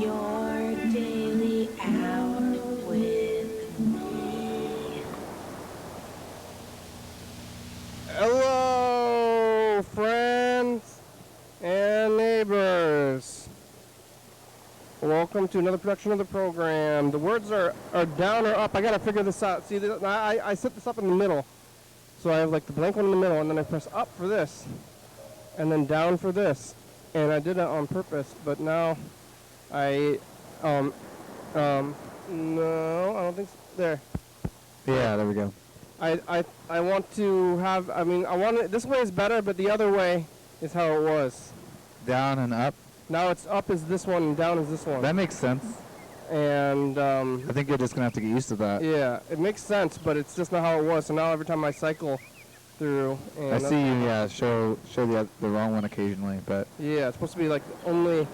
Your daily hour with me. Hello, friends and neighbors. Welcome to another production of the program. The words are down or up. I gotta figure this out. See, I set this up in the middle. So I have like the blank one in the middle, and then I press up for this, and then down for this. And I did it on purpose, but now no, I don't think so. There. Yeah, there we go. I want to have, I want it, this way is better, but the other way is how it was. Down and up. Now it's up is this one and down is this one. That makes sense. And I think you're just gonna have to get used to that. yeah, it makes sense, but it's just not how it was. So now every time I cycle through, and I see you. Show the wrong one occasionally, but yeah, it's supposed to be like only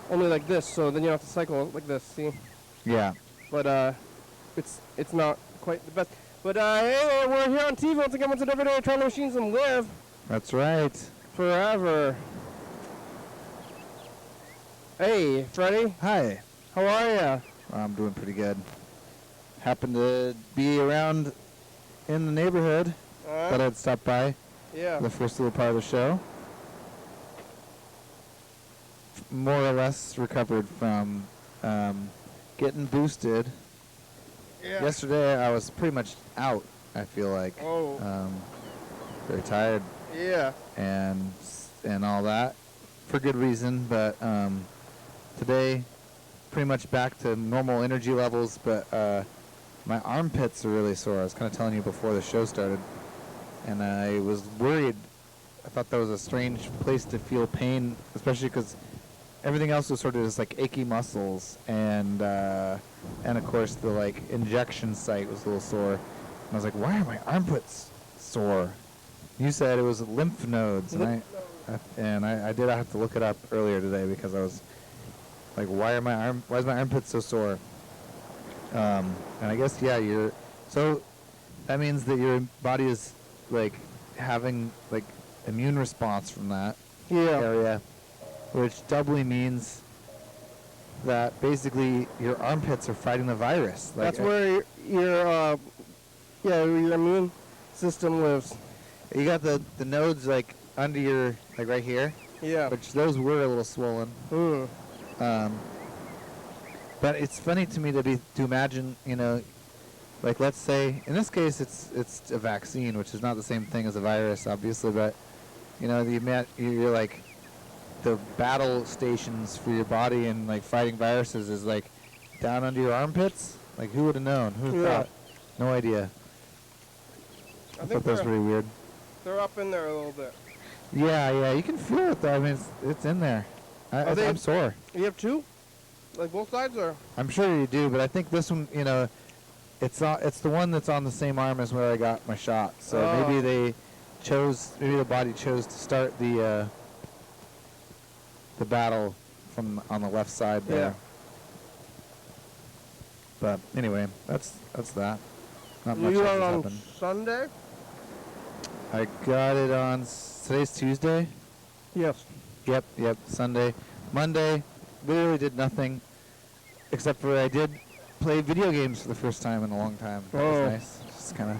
like this. So then you don't have to cycle like this. See? yeah. But it's not quite the best. But hey, we're here on TV once again. Once every day, trying to machines and live That's right. forever. Hey, Freddie, Hi. how are ya? I'm doing pretty good. Happened to be around in the neighborhood. Thought I'd stop by Yeah. the first little part of the show. More or less recovered from getting boosted. Yeah. Yesterday I was pretty much out, I feel like. Oh. Very tired Yeah. and all that for good reason, but today pretty much back to normal energy levels, but my armpits are really sore. I was kind of telling you before the show started, and I was worried. I thought that was a strange place to feel pain, especially because everything else was sort of just like achy muscles, and of course the like injection site was a little sore. And I was like, why are my armpits sore? You said it was lymph nodes, and I did have to look it up earlier today because I was like, why is my armpit so sore? And I guess so that means that your body is like having like immune response from that area, which doubly means that basically your armpits are fighting the virus. Like That's where your immune system lives. you got the nodes like under your like right here, Yeah. which those were a little swollen. But it's funny to me to imagine, like let's say in this case it's a vaccine, which is not the same thing as a virus, obviously, but you're like the battle stations for your body and like fighting viruses is like down under your armpits. Like who would have known? Who would have thought? No idea. I thought that was pretty weird. They're up in there a little bit. Yeah, you can feel it though. I mean, it's in there. I'm sore. You have two? Like both sides, or? I'm sure you do, but I think this one, it's the one that's on the same arm as where I got my shot. So maybe the body chose to start the battle from on the left side there. Yeah. But anyway, that's that. Not You much got else it has on happened. Sunday? I got it on today's Tuesday. Yes. Yep, Sunday. Monday, literally did nothing, except for I did play video games for the first time in a long time. That was nice. Just kind of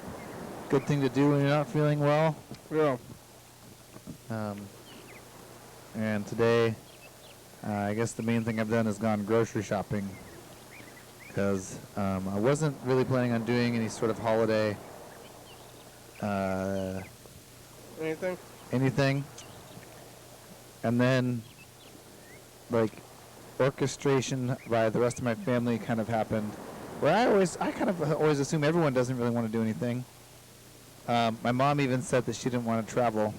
good thing to do when you're not feeling well. Yeah. And today, I guess the main thing I've done is gone grocery shopping, because I wasn't really planning on doing any sort of holiday anything. And then, like, orchestration by the rest of my family kind of happened, where I kind of always assume everyone doesn't really want to do anything. My mom even said that she didn't want to travel,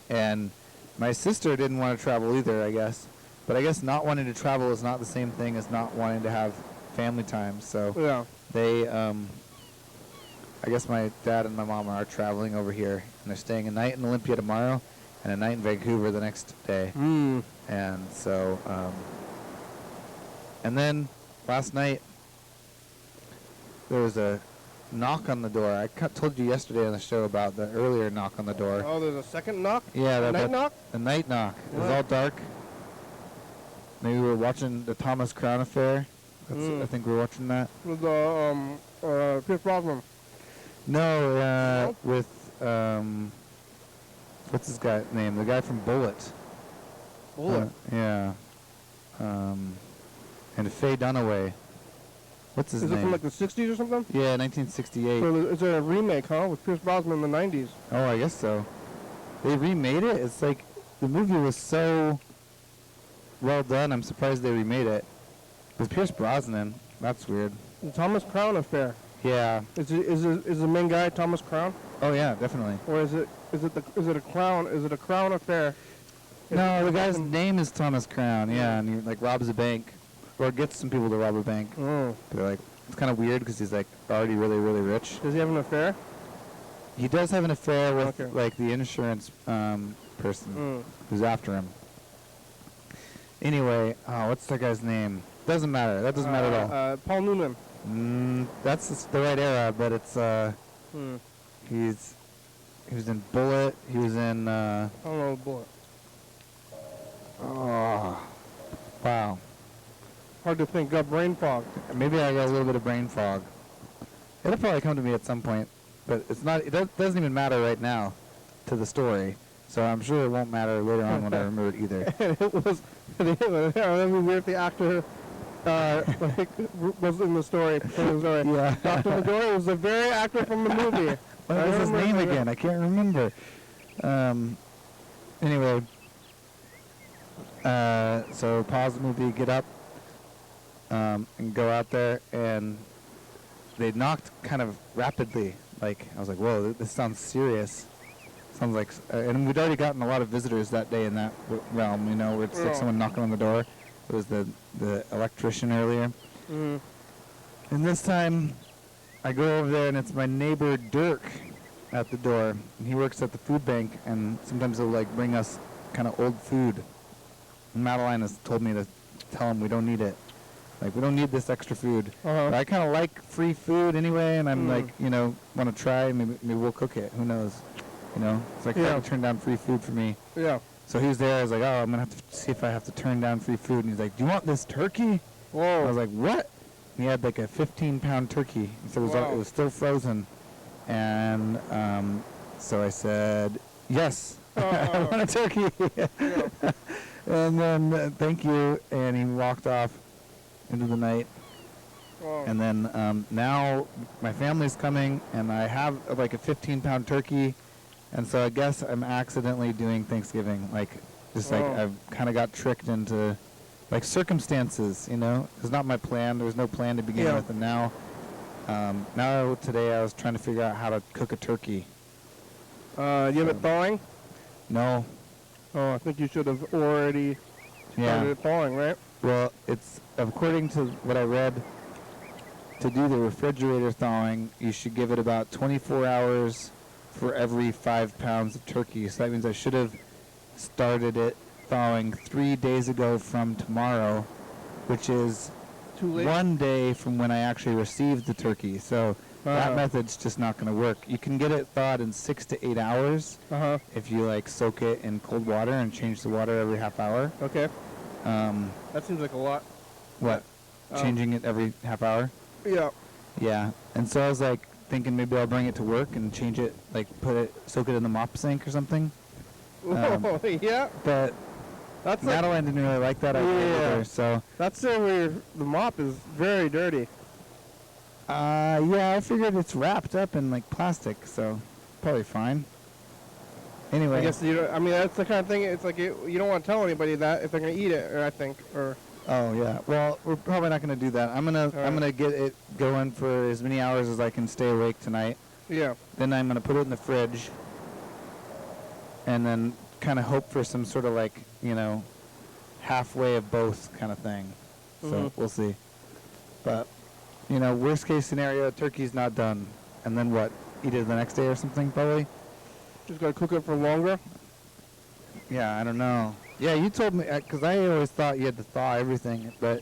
and my sister didn't want to travel either, I guess. But I guess not wanting to travel is not the same thing as not wanting to have family time. So they, I guess my dad and my mom are traveling over here, and they're staying a night in Olympia tomorrow and a night in Vancouver the next day. And so, and then last night there was a knock on the door. I told you yesterday on the show about the earlier knock on the door. Oh, there's a second knock? Yeah, the night knock? The night knock. It was all dark. Maybe we're watching the Thomas Crown Affair. I think we're watching that. With Pierce Brosnan. No, with what's his guy name? The guy from Bullet. Bullet. Yeah. And Faye Dunaway. What's his Is name? it from like the 60s or something? Yeah, 1968. So it's a remake, huh? With Pierce Brosnan in the 90s. Oh, I guess so. They remade it? It's like, the movie was so well done, I'm surprised they remade it. With Pierce Brosnan. That's weird. The Thomas Crown Affair. Yeah. Is the main guy Thomas Crown? Oh, yeah, definitely. Or is it a crown affair? No, the guy's name is Thomas Crown, yeah, and he like robs a bank, or gets some people to rob a bank. Mm. They're like, it's kind of weird because he's like already really, really rich. Does he have an affair? He does have an affair with Okay. like the insurance person who's after him. Anyway, what's that guy's name? Doesn't matter. That doesn't matter at all. Paul Newman. That's the right era, but it's he was in Bullet. He was in. I don't know Bullet. Oh, wow. Hard to think. Got brain fog. Maybe I got a little bit of brain fog. It'll probably come to me at some point, but it's not. It doesn't even matter right now to the story. So I'm sure it won't matter later on when I remember it either. And it was. That'd be weird if the actor was in the story. Yeah. Dr. Midori was the very actor from the movie. What was his name again? I can't remember. Anyway, so pause the movie, get up, and go out there, and they knocked kind of rapidly. Like, I was like, whoa, this sounds serious. Sounds like, and we'd already gotten a lot of visitors that day in that realm, you know, where it's like someone knocking on the door. It was the electrician earlier. Mm-hmm. And this time, I go over there, and it's my neighbor Dirk at the door. And he works at the food bank, and sometimes he'll like bring us kind of old food. And Madeline has told me to tell him we don't need it. Like, we don't need this extra food. But I kind of like free food anyway, and I'm like, you know, want to try. Maybe we'll cook it. Who knows? You know, it's like hard to turn down free food for me. Yeah. So he was there. I was like, oh, I'm gonna have to see if I have to turn down free food. And he's like, do you want this turkey? Whoa. I was like, what? And he had like a 15-pound turkey. So it was still frozen. And so I said, yes, I want a turkey. And then thank you. And he walked off into the night. And then now my family's coming, and I have like a 15-pound turkey. And so I guess I'm accidentally doing Thanksgiving. Like, just like I've kind of got tricked into like circumstances, you know? It's not my plan. There was no plan to begin with. And now today I was trying to figure out how to cook a turkey. You have it thawing? No. Oh, I think you should have already started it thawing, right? Well, it's according to what I read, to do the refrigerator thawing, you should give it about 24 hours for every 5 pounds of turkey. So that means I should have started it thawing 3 days ago from tomorrow, which is Too late. 1 day from when I actually received the turkey. So that method's just not going to work. You can get it thawed in 6 to 8 hours if you like soak it in cold water and change the water every half hour. Okay. That seems like a lot. What? Changing it every half hour? Yeah. Yeah. And so I was like thinking maybe I'll bring it to work and change it, like soak it in the mop sink or something. Yeah. But That's Madeline didn't really like that idea either, so. That's where the mop is very dirty. Yeah, I figured it's wrapped up in like plastic, so probably fine. Anyway. I guess that's the kind of thing. It's like you don't want to tell anybody that if they're gonna eat it, or I think, or. Oh yeah. Well, we're probably not gonna do that. I'm gonna get it going for as many hours as I can stay awake tonight. Yeah. Then I'm gonna put it in the fridge. And then kind of hope for some sort of like, you know, halfway of both kind of thing. So we'll see. But, you know, worst case scenario, turkey's not done. And then what? Eat it the next day or something, probably? Just gotta cook it for longer. Yeah, I don't know. Yeah, you told me, because I always thought you had to thaw everything, but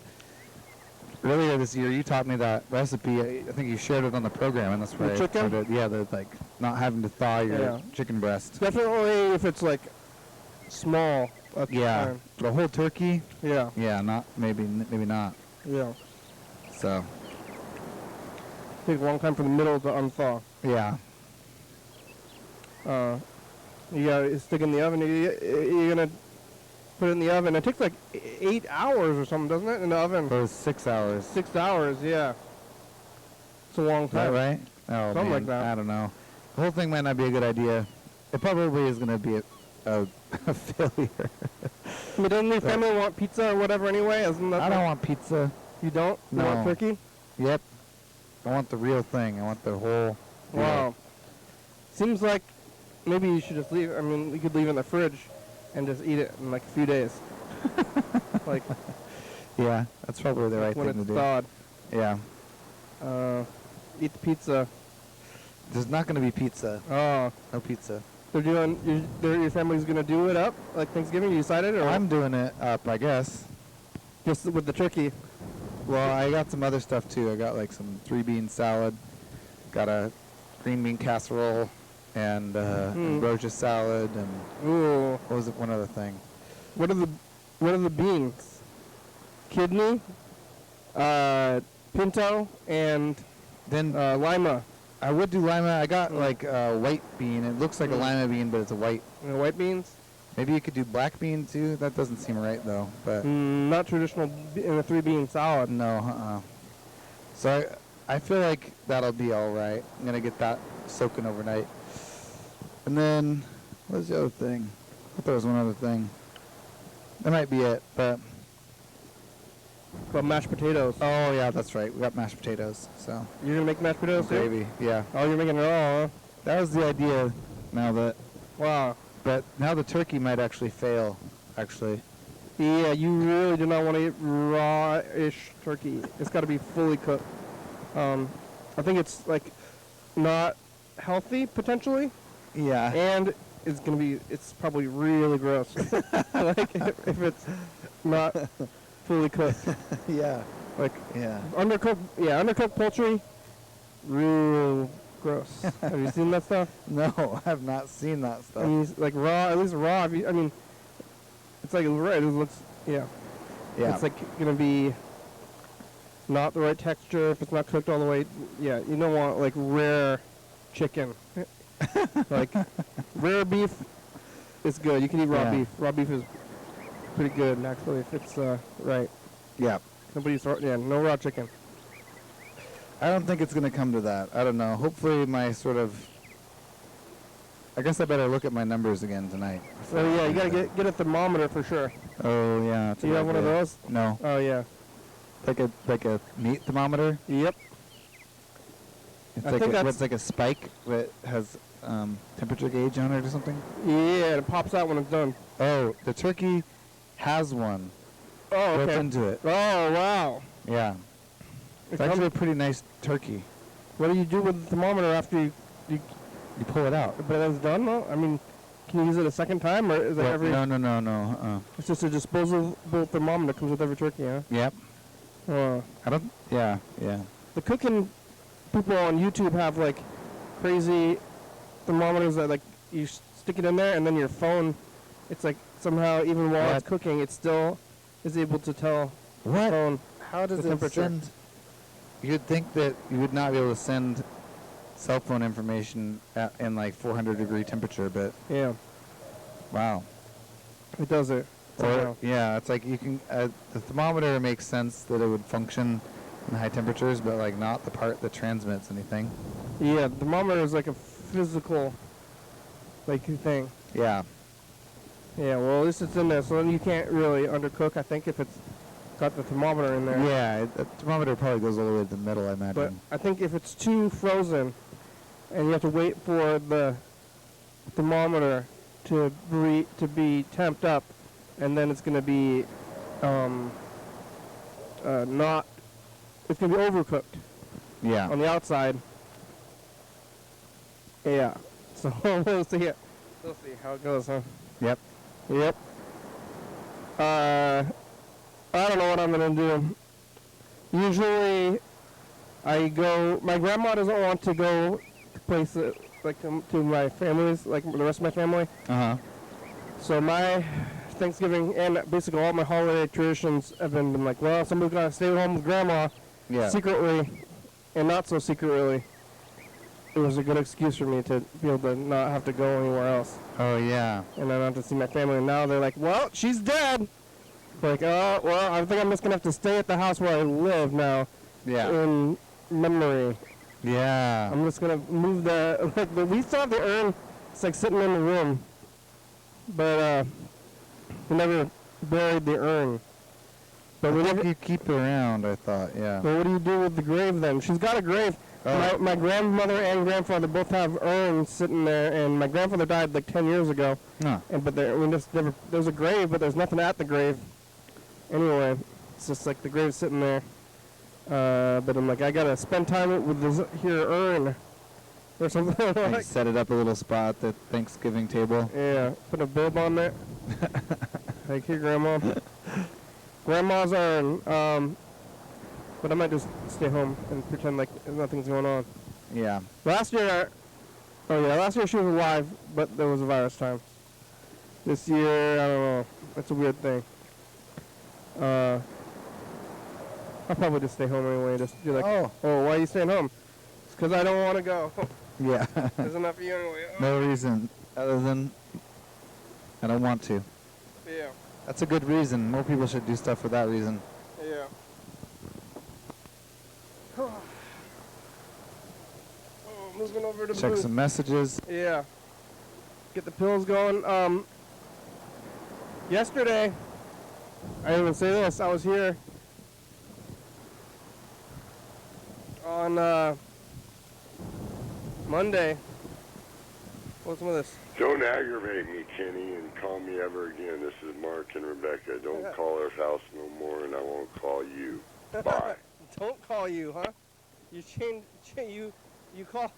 earlier this year you taught me that recipe. I think you shared it on the program, and that's where I started. Yeah, the like not having to thaw your chicken breast. Definitely if it's like small, That's Yeah. fine. The whole turkey? Yeah. Yeah, maybe not. Yeah. So, Takes a long time for the middle to unthaw. yeah. You gotta stick it in the oven. You're gonna put it in the oven. It takes like 8 hours or something, doesn't it, in the oven? It was 6 hours. 6 hours, yeah. It's a long Is that time. right? Oh, Something man, like that. I don't know. The whole thing might not be a good idea. It probably is going to be a failure. But doesn't your family want pizza or whatever anyway? Isn't that I don't want pizza. You don't? You No. want turkey? Yep. I want the real thing. I want the whole... Wow. Seems like maybe you should just leave. I mean, you could leave it in the fridge and just eat it in like a few days. Like Yeah, that's probably the right when thing it's to do. thawed. Yeah. Eat the pizza. There's not going to be pizza. Oh, No pizza. they're doing. Your family's gonna do it up like Thanksgiving. You decided, or I'm doing it up, I guess. just with the turkey? Well, I got some other stuff too. I got like some 3-bean salad, got a green bean casserole, and ambrosia salad, and Ooh. what was it? One other thing. What are the beans? Kidney, pinto, and Then lima. I would do lima. I got like a white bean. It looks like a lima bean, but it's a white. And white beans. Maybe you could do black bean too. That doesn't seem right though. But Not traditional in a 3-bean salad. no, So I feel like that'll be all right. I'm gonna get that soaking overnight. And then what was the other thing? I thought there was one other thing. That might be it. But But mashed potatoes. oh yeah, that's right. We got mashed potatoes. So You're gonna make mashed potatoes too? gravy. Yeah, Oh, you're making it all, huh? that was the idea. Now that, Wow. but now the turkey might actually fail. Actually. Yeah, you really do not want to eat raw-ish turkey. It's got to be fully cooked. I think it's like not healthy potentially, Yeah. and it's probably really gross. Like if it's not fully cooked, Yeah. like Yeah. undercooked poultry, real gross. Have you seen that stuff? No, I have not seen that I stuff. mean, like raw, at least raw. I mean, it's like right. It looks, yeah. Yeah. It's like gonna be not the right texture if it's not cooked all the way. Yeah, you don't want like rare chicken. Like rare beef is good. You can eat raw Yeah. beef. Raw beef is pretty good actually if it's right. Yeah. Nobody's no raw chicken. I don't think it's going to come to that. I don't know. Hopefully my I guess I better look at my numbers again tonight. So yeah, you gotta get a thermometer for sure. Oh, yeah. Do you have one of those? No. Oh yeah. Like a meat thermometer? Yep. It's I like think it's like a spike that has temperature gauge on it or something? Yeah, it pops out when it's done. Oh, the turkey has one Oh, built okay. into it. Oh wow. Yeah. It's actually a pretty nice turkey. What do you do with the thermometer after you You pull it out. but it's done though? I mean, can you use it a second time, or is it Well, every? No. It's just a disposable thermometer that comes with every turkey, huh? Yep. I don't. Yeah. The cooking people on YouTube have like crazy thermometers that like you stick it in there, and then your phone, it's like somehow even while it's What? cooking, it still is able to tell the What? phone. How does The it temperature. send? You'd think that you would not be able to send cell phone information in like 400-degree temperature, but Yeah, wow. it does it. somehow. Or yeah, it's like you can. The thermometer makes sense that it would function in high temperatures, but like not the part that transmits anything. Yeah, the thermometer is like a physical like thing. Yeah. Yeah, well, at least it's in there, so then you can't really undercook, I think, if it's got the thermometer in there. Yeah. The thermometer probably goes all the way to the middle, I imagine. But I think if it's too frozen, and you have to wait for the thermometer to be temped up, and then it's going to be not, it's going to be overcooked yeah. on the outside. Yeah. So we'll see it. We'll see how it goes, huh? Yep. Yep. I don't know what I'm gonna do. Usually, my grandma doesn't want to go to places like to my family's, like the rest of my family. Uh huh. So my Thanksgiving and basically all my holiday traditions have been like, well, somebody's got to stay home with Grandma Yeah. secretly and not so secretly. It was a good excuse for me to be able to not have to go anywhere else. Oh, yeah. And I don't have to see my family. And now they're like, well, she's dead. Like, oh, well, I think I'm just going to have to stay at the house where I live now. Yeah. In memory. Yeah. I'm just going to move the, like, we still have the urn. It's like sitting in the room. But, we never buried the urn. But we never, you keep it around, I thought, yeah. but what do you do with the grave then? She's got a grave. Oh. My grandmother and grandfather both have urns sitting there, and my grandfather died like 10 years ago. No. And but we just never. There's a grave, but there's nothing at the grave. Anyway, it's just like the grave's sitting there. But I'm like, I gotta spend time with this here urn, or something. Like Like, set it up a little spot at the Thanksgiving table. yeah, put a bib on there. Like, here, Grandma. Grandma's urn. But I might just stay home and pretend like nothing's going on. Yeah. Last year she was alive, but there was a virus time. This year, I don't know. That's a weird thing. I'll probably just stay home anyway. Just be like, Oh. why are you staying home? It's because I don't want to go. Yeah. There's enough for you anyway. No reason other than I don't want to. Yeah, That's a good reason. More people should do stuff for that reason. yeah. Moving over to Check booth. some messages. Yeah. Get the pills going. Yesterday, I didn't even say this, I was here on Monday. What's with this? Don't aggravate me, Kenny, and call me ever again. This is Mark and Rebecca. Don't call our house no more, and I won't call you. Bye. Don't call you, huh? You you call.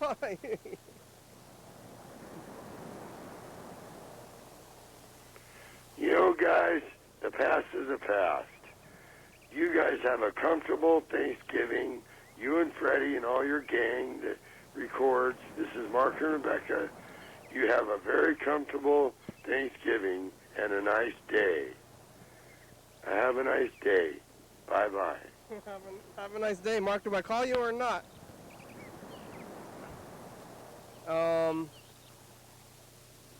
You know, guys, the past is the past. You guys have a comfortable Thanksgiving. You and Freddie and all your gang that records. This is Mark and Rebecca. You have a very comfortable Thanksgiving and a nice day. Have a nice day. Bye-bye. Have a nice day. Mark, do I call you or not?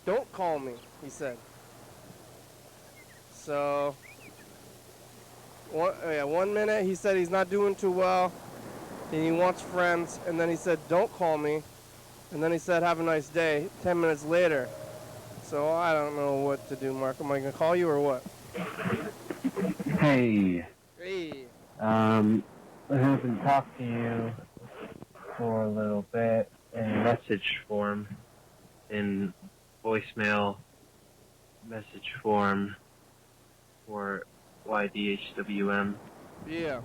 Don't call me, he said. So, one minute he said he's not doing too well, and he wants friends, and then he said, don't call me, and then he said, have a nice day, 10 minutes later. So I don't know what to do, Mark. Am I going to call you or what? Hey, Hey. I haven't talked to you for a little bit in message form, in voicemail message form for YDHWM. Yeah.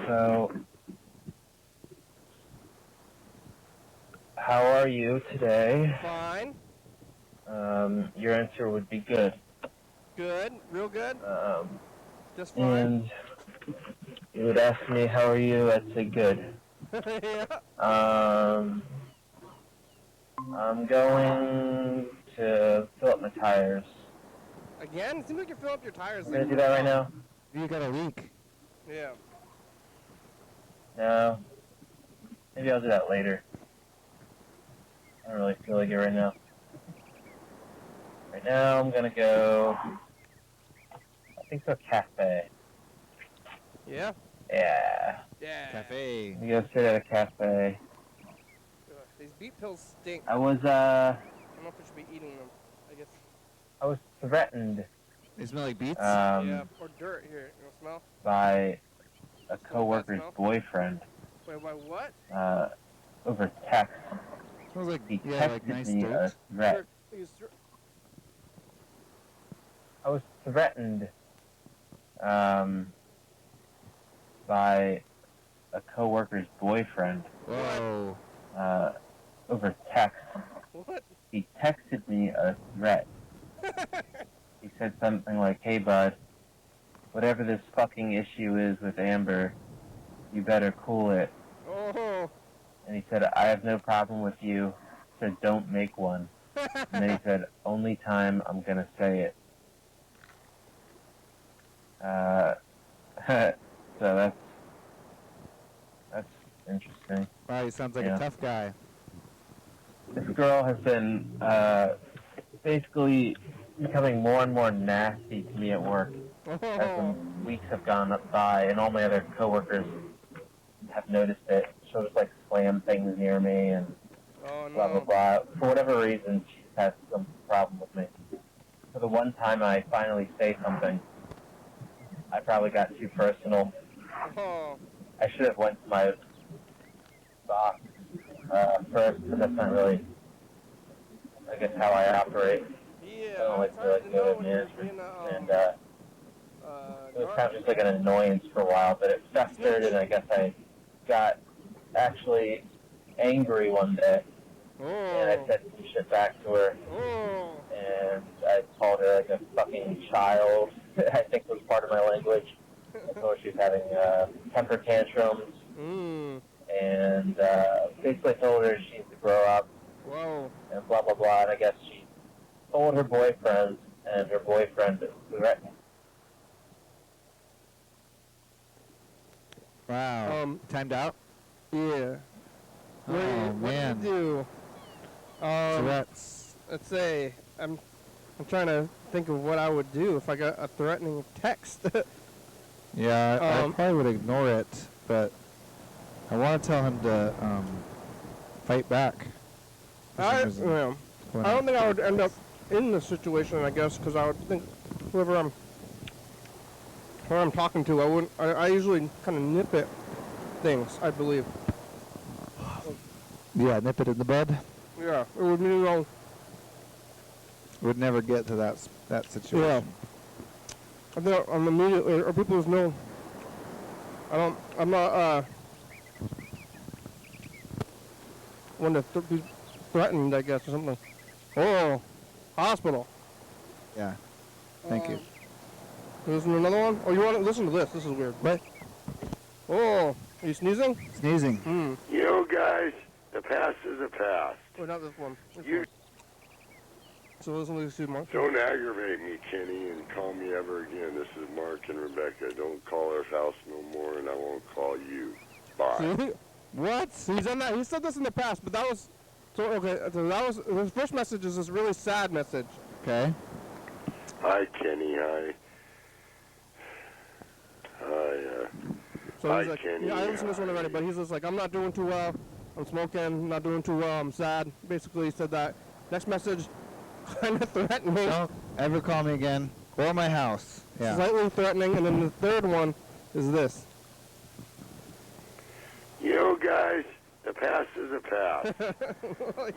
So, how are you today? Fine. Your answer would be good. Good. Real good. Just fine. And you would ask me, how are you? I'd say good. Yeah. I'm going to fill up my tires. Again? It seems like you fill up your tires. I'm going to do that right now. You got a leak. Yeah. No. Maybe I'll do that later. I don't really feel like it right now. Right now, I'm going to go, I think, to a cafe. Yeah? Yeah. Yeah. Cafe. We go sit at a cafe. Ugh, these beet pills stink. I was, I don't know if I should be eating them. I guess. I was threatened, They smell like beets? Yeah. Or dirt. Here. You want to smell? by a Smell coworker's that boyfriend, Wait, by what? over text. smells like, He yeah, like texted nice me dirt. a threat. Dirt. Use dirt. I was threatened by a coworker's boyfriend Whoa. over text. What? He texted me a threat. He said something like, "Hey, bud, whatever this fucking issue is with Amber, you better cool it." Oh. And he said, "I have no problem with you, so don't make one." And then he said, "Only time I'm gonna say it." So that's interesting. Wow, he sounds like Yeah. a tough guy. This girl has been basically becoming more and more nasty to me at work as the weeks have gone by, and all my other coworkers have noticed it. She'll just like slam things near me and Oh blah blah no. blah. For whatever reason, she's had some problem with me. So the one time I finally say something, I probably got too personal. Oh. I should have went to my boss first, but that's not really, I guess, how I operate. Yeah, I don't like it's to hard like to go know to when you're management, being and it was kind of just like an annoyance for a while, but it festered, and I guess I got actually angry one day, and I said some shit back to her, and I called her like a fucking child, I think was part of my language. I told her she was having temper tantrums, and basically told her she needs to grow up, Whoa. and blah, blah, blah, and I guess she told her boyfriend, and her boyfriend threatened. Wow. Timed out? Yeah. Oh, What man. do you do? Threats. Let's say I'm trying to think of what I would do if I got a threatening text. Yeah, I probably would ignore it, but I want to tell him to fight back. I don't think I would end up in this situation, I guess, because I would think whoever I'm talking to, I usually kind of nip at things, I believe. Yeah, nip it in the bud. Yeah, it would mean, Would never get to that situation. Yeah. I think I'm immediately, or people just know, I'm not, one to be threatened, I guess, or something. Oh, hospital. Yeah. Thank you. Listen to another one? Oh, you want to listen to this? This is weird. What? Oh, are you sneezing? Sneezing. You know, guys, the past is the past. Oh, not this one. This You one. So listen to these two, Mark. don't aggravate me, Kenny, and call me ever again. This is Mark and Rebecca. Don't call our house no more, and I won't call you. Bye. See? What? He's done that. He said this in the past, but that was so okay. So that was his first message. Is this really sad message? Okay. Hi, Kenny. Hi. So he's Hi, like, Kenny. yeah, I listened to this one already, but he's just like, I'm not doing too well. I'm smoking. Not doing too well. I'm sad. Basically, he said that. Next message, kind of threatening. Don't ever call me again or my house. Yeah. Slightly threatening, and then the third one is this. You know, guys, the past is the past.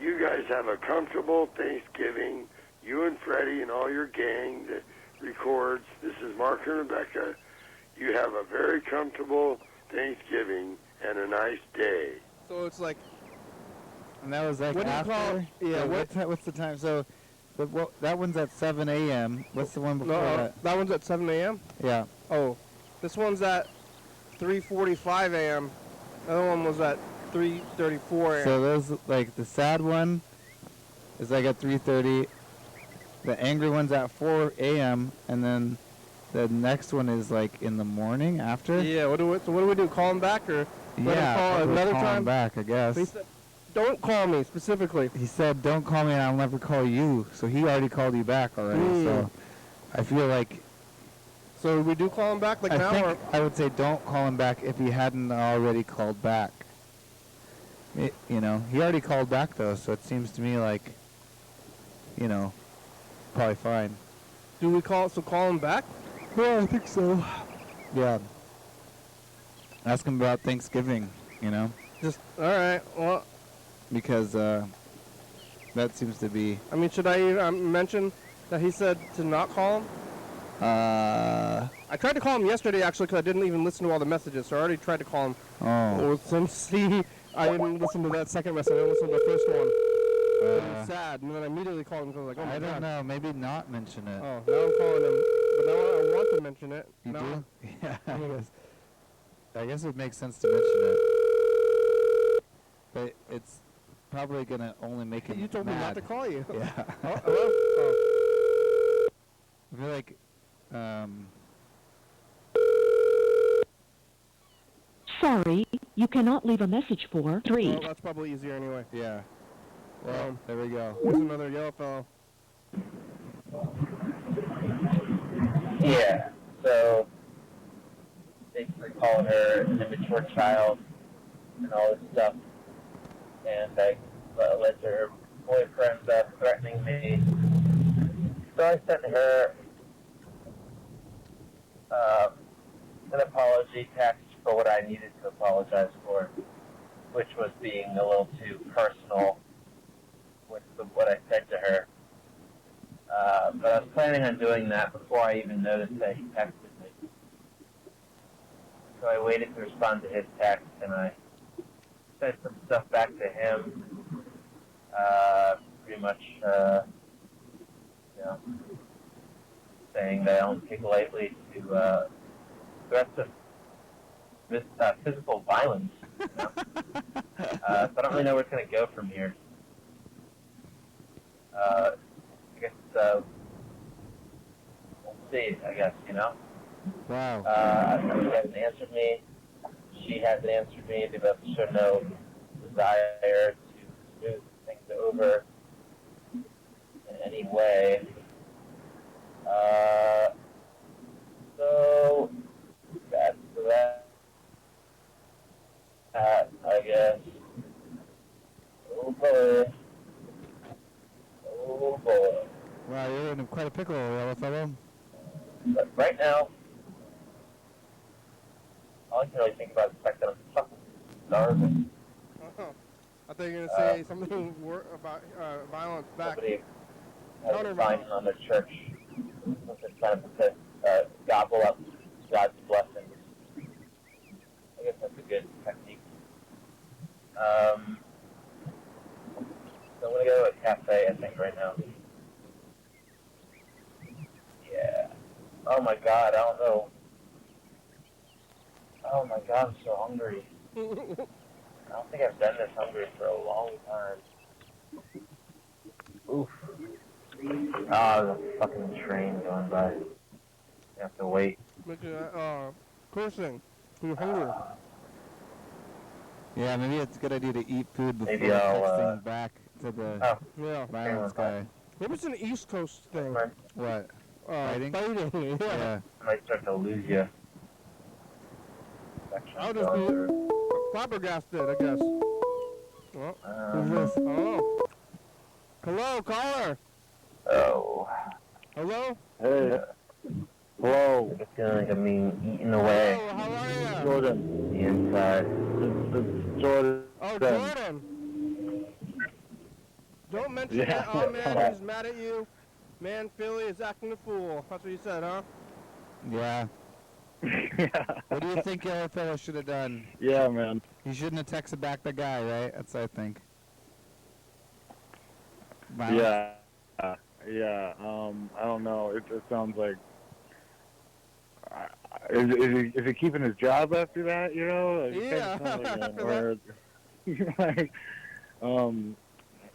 You guys have a comfortable Thanksgiving. You and Freddie and all your gang that records. This is Mark and Rebecca. You have a very comfortable Thanksgiving and a nice day. So it's like, And that was like what do you after? call it? Yeah, What's the time? So that one's at 7 a.m. What's the one before that? That one's at 7 a.m.? Yeah. Oh, this one's at 3:45 a.m. The other one was at 3:34 a.m. So those, like, the sad one is like at 3:30. The angry one's at 4 a.m. And then the next one is like in the morning after. Yeah, so what do we do? Call him back or let him call probably another call time? him back, I guess. He said, don't call me specifically. He said, "Don't call me, and I'll never call you." So he already called you back already. So I feel like So we do call him back like I now, think or I would say don't call him back if he hadn't already called back. You know, he already called back though, so it seems to me like, you know, probably fine. do we call him back? Yeah, I think so. Yeah. Ask him about Thanksgiving, you know, Just all right. Well, because that seems to be. I mean, should I mention that he said to not call him? I tried to call him yesterday actually because I didn't even listen to all the messages, so I already tried to call him. Oh. Well, since I didn't listen to that second message, I listened to the first one. It was sad, and then I immediately called him because I was like, oh my I don't God. know. Maybe not mention it. Oh, now I'm calling him, but now I want to mention it. You now do? Yeah. I guess it makes sense to mention it. But it's probably gonna only make him You told me not to call you. Yeah. Oh, hello? Oh. I feel like Sorry, you cannot leave a message for 3. Well, that's probably easier anyway. Yeah. Well, there we go. Here's another yellow fellow. Yeah, so basically calling her an immature child and all this stuff. And I led to her boyfriend threatening me. So I sent her an apology text for what I needed to apologize for, which was being a little too personal with what I said to her. But I was planning on doing that before I even noticed that he texted me. So I waited to respond to his text, and I sent some stuff back to him, pretty much, saying that I don't take lightly to threats of physical violence. You know? So I don't really know where it's going to go from here. I guess we'll see, I guess, you know? Wow. He hasn't answered me. She hasn't answered me. They both show no desire to smooth things over in any way. So that's that. I guess. Oh boy. Oh boy. Wow, you're in quite a pickle, yellow fellow. But right now, all I can really think about is the fact that I'm fucking starving. I thought you were going to say something about violence back. Somebody has a sign on their church with this kind of says, gobble up God's blessings. I guess that's a good technique. So I'm going to go to a cafe, I think, right now. Yeah. Oh my god, I don't know. Oh my god, I'm so hungry. I don't think I've been this hungry for a long time. Oof. Ah, there's a fucking train going by. You have to wait. Cursing. You're hungry. Yeah, maybe it's a good idea to eat food before Maybe I'll, texting back to the Yeah. violence guy. Maybe it's an East Coast thing. What? Fighting? Yeah. Yeah. I might start to lose you. I'll just be flabbergasted, I guess. Well, who's this? Oh. Hello, caller. Oh. Hello? Hey. Hello. It's feeling like I'm being eaten away. Hello, how are you? Jordan. The inside. It's Jordan. Oh, Jordan. Don't mention it. Oh, man, he's mad at you. Man, Philly is acting a fool. That's what you said, huh? Yeah. Yeah. What do you think yellow fellow should have done? Yeah, man. He shouldn't have texted back the guy, right? That's what I think. Violence. Yeah. Yeah. I don't know. It sounds like. Is he keeping his job after that? You know?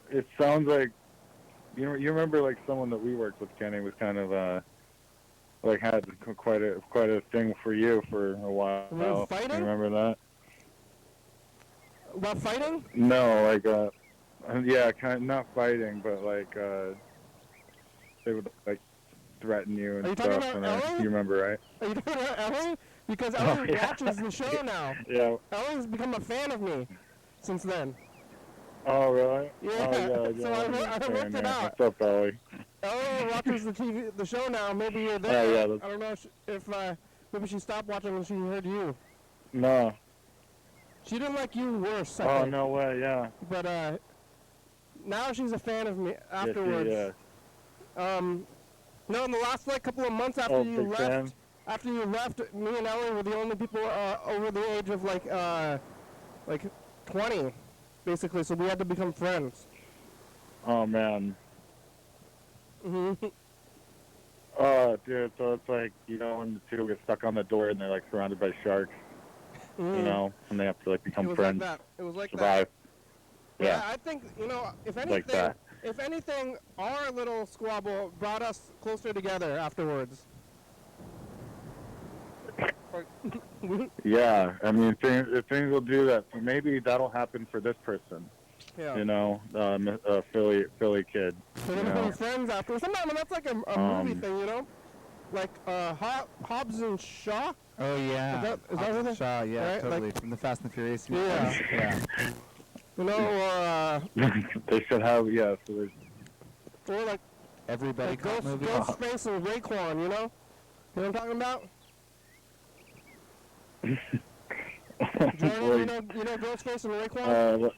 It sounds like. You remember like someone that we worked with, Kenny, was kind of had quite a thing for you for a while. Fighting? You remember that? About fighting? No, like yeah, kind of not fighting, but like they would like threaten you and talking stuff. about And Ellen? you remember, right? Are you talking about Ellen? Because Ellen watches the show now. Yeah. Ellen's become a fan of me since then. Oh, really? Yeah, Oh, so I ripped it out. What's up, Ellie? Ellen watches the show now. Maybe you're there. Oh, yeah, I don't know if maybe she stopped watching when she heard you. No. She didn't like you worse, I Oh, think. no way, yeah. But now she's a fan of me afterwards. Yeah. No, in the last couple of months after you big left, fan? after you left, me and Ellie were the only people over the age of like 20, basically. So we had to become friends. Oh, man. Mm-hmm. Oh, dude, so it's like, when the two get stuck on the door and they're like surrounded by sharks, and they have to like become friends. Like that. It was like survive. that. Yeah, I think, if anything, our little squabble brought us closer together afterwards. Yeah, I mean, things will do that. So maybe that'll happen for this person. Yeah. You know, Philly kid. So they're becoming friends after. Sometimes that's like a movie thing, you know? Like Hobbs and Shaw. Oh yeah. Is that what they? Shaw, yeah, right? totally. From the Fast and Furious. Yeah. Yeah. You know, They should have, yeah. So or like Everybody cop movie. Ghostface and Raekwon, you know? You know what I'm talking about? Jordan, you know Ghostface and Raekwon?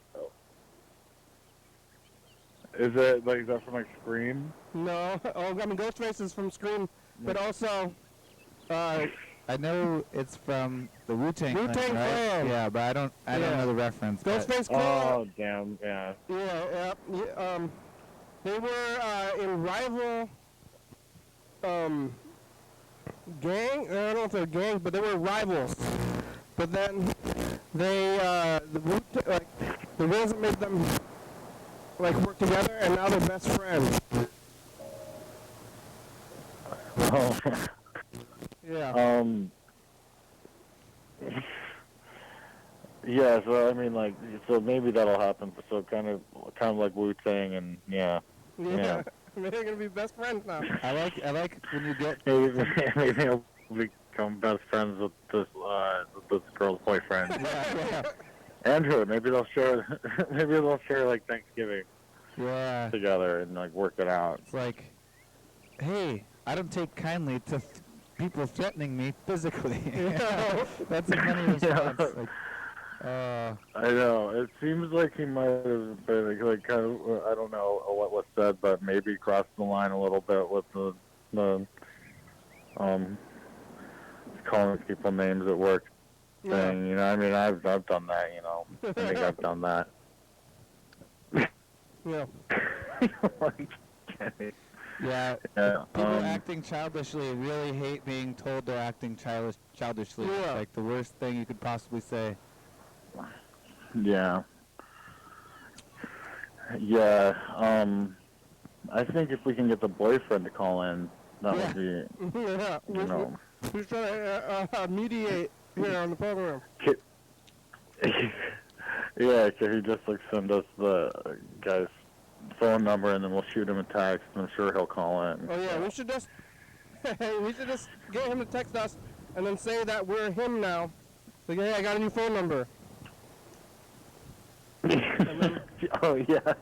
Is it like, is that from like Scream? No. Oh, I mean Ghostface is from Scream, but also I know it's from the Wu-Tang Clan, Wu-Tang right? Clan. Yeah, but I don't know the reference. but- Ghostface Clan. Oh, damn, yeah. Yeah. They were in rival gang. I don't know if they're gangs, but they were rivals. But then they the reason made them like work together, and now they're best friends. Oh. Yeah. Yeah, so I mean, like, so maybe that'll happen. So kind of like Wu-Tang, and yeah. Yeah. They're gonna be best friends now. I like when you get Maybe he'll become best friends with this girl's boyfriend. yeah, Andrew, maybe they'll share like Thanksgiving yeah. together and like work it out. It's like, hey, I don't take kindly to people threatening me physically. That's a funny response. Yeah. Like, I know. It seems like he might have been like kind of, I don't know what was said, but maybe crossed the line a little bit with the calling people names at work thing. You know, I mean, I've done that. You know, I think I've done that. Yeah. yeah. Yeah. People acting childishly really hate being told they're acting childishly. Yeah. Like the worst thing you could possibly say. Yeah. Yeah. I think if we can get the boyfriend to call in, that would be, Yeah. you know. Who's trying to mediate here on the program? Yeah, could he just like send us the guy's phone number and then we'll shoot him a text and I'm sure he'll call in. Oh yeah, we should just get him to text us and then say that we're him now. Like, hey, I got a new phone number. Oh yeah.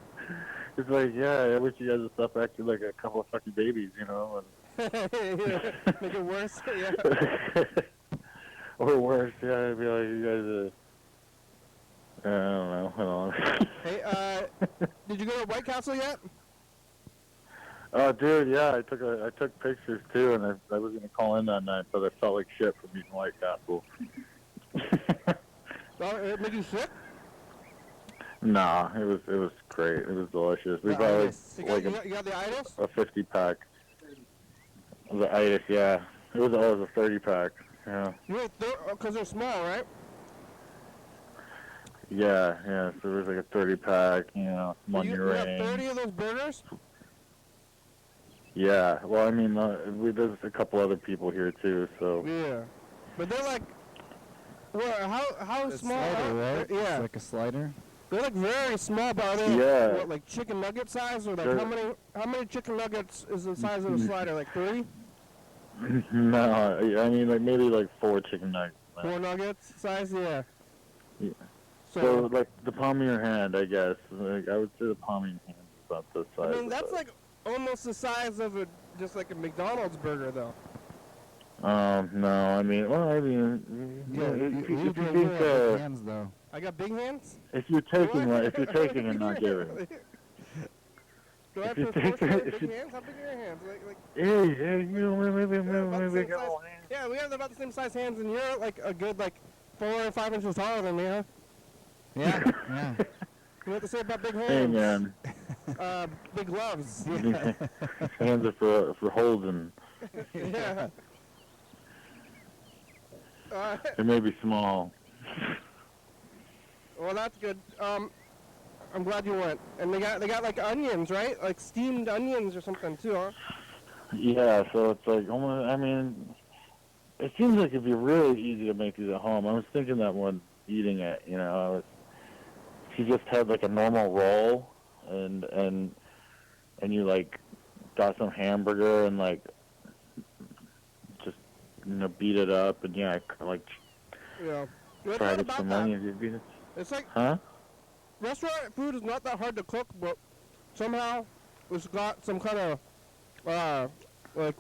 It's like, yeah, I wish you guys would stop acting like a couple of fucking babies, you know. Make it worse. Yeah. Or worse, yeah. I'd be like, you guys, I don't know. Hey, did you go to White Castle yet? Oh, dude, yeah. I took pictures too, and I was gonna call in that night, but I felt like shit from eating White Castle. Oh, it made you sick? Nah, it was great. It was delicious. We bought You got the itis? a 50-pack. The itis, yeah. It was a 30-pack. Yeah. Because they're small, right? Yeah. So it was like a 30-pack. You know, some You onion got ring. 30 of those burgers? Yeah. Well, I mean, there's a couple other people here too. So. Yeah. But they're like, well, how It's small? slider, right? Yeah. It's like a slider. They're like very small, but are they Yeah. like chicken nugget size, or like They're- how many chicken nuggets is the size of a slider? Like 3? No, I mean like maybe like 4 chicken nuggets. 4 nuggets size, yeah. Yeah. So like the palm of your hand, I guess. Like, I would say the palm of your hand is about this size. I mean that's like almost the size of just like a McDonald's burger, though. No, I mean, well, I mean, if you think, hands though. I got big hands. if you're taking Do I? one, if you're taking and not giving. Do I have If you to take force you it- big if you- hands? How big are your hands? Like Yeah, you know, maybe about the same go size. hands. Yeah, we have about the same size hands, and you're like a good 4 or 5 inches taller than me, huh? Yeah, yeah. You have to say about big hands? Hey, man. Big gloves. Yeah. Hands are for holding. Yeah. They may be small. Well, that's good. I'm glad you went. And they got like onions, right? Like steamed onions or something too, huh? Yeah, so it's like almost. I mean, it seems like it'd be really easy to make these at home. I was thinking that when eating it, if you just had like a normal roll and you like got some hamburger and like just beat it up and like Yeah. It's fried not it about some that. onions. Beat it. It's like Huh? restaurant food is not that hard to cook, but somehow it's got some kind of like